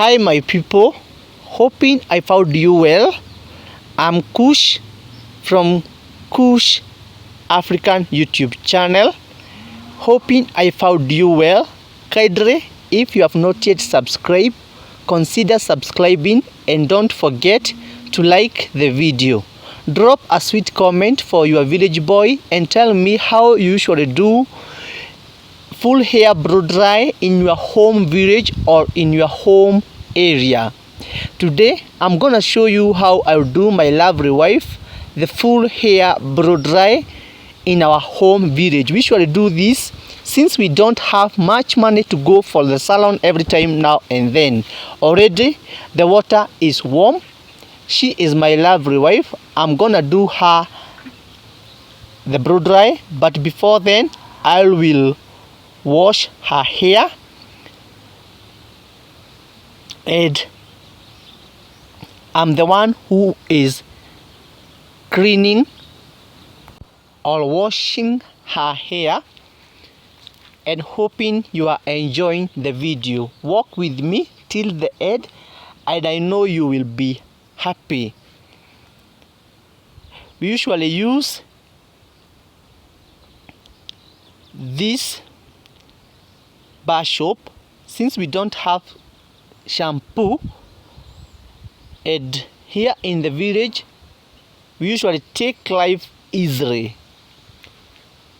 Hi my people, hoping I found you well. I'm Kush from Kush African YouTube channel. Hoping I found you well. Kindly, if you have not yet subscribed, consider subscribing and don't forget to like the video. Drop a sweet comment for your village boy and tell me how you usually do full hair blow dry in your home village or in your home area. Today I'm gonna show you how I do my lovely wife the full hair blow dry in our home village. We usually do this since we don't have much money to go for the salon every time now and then. Already the water is warm. She is my lovely wife. I'm gonna do her the blow dry, but before then I will wash her hair and I'm the one who is cleaning or washing her hair, and hoping you are enjoying the video. Walk with me till the end and I know you will be happy. We usually use this bar soap since we don't have shampoo, and here in the village we usually take life easily.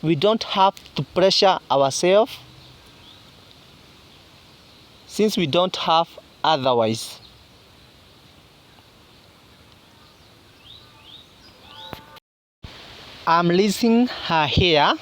We don't have to pressure ourselves since we don't have otherwise. I'm lacing her hair.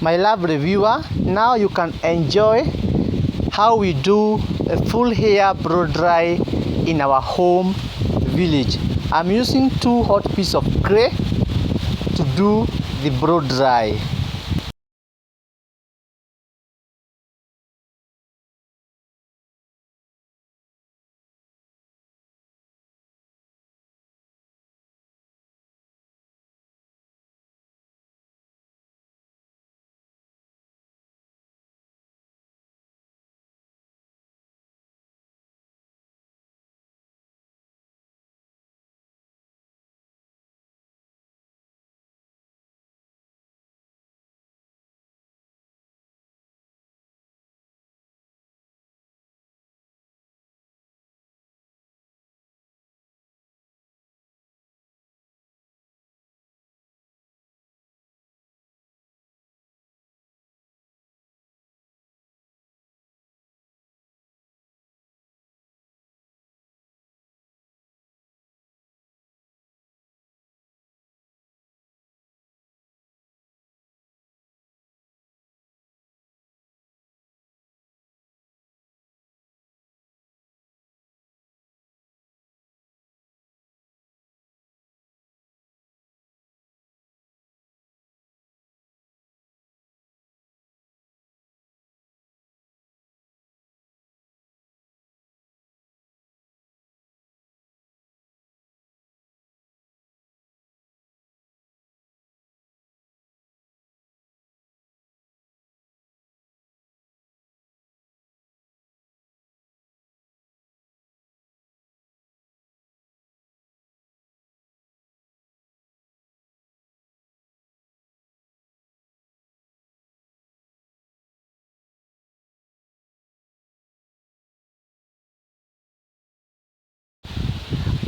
My lovely viewer, now you can enjoy how we do a full hair blow dry in our home village. I'm using 2 hot pieces of clay to do the blow dry.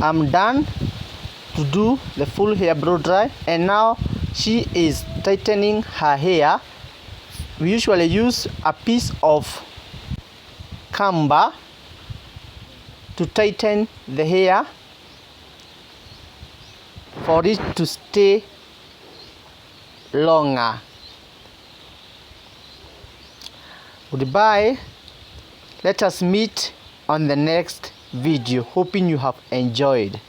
I'm done to do the full hair blow dry, and now she is tightening her hair. We usually use a piece of camber to tighten the hair for it to stay longer. Goodbye. Let us meet on the next video. Hoping you have enjoyed.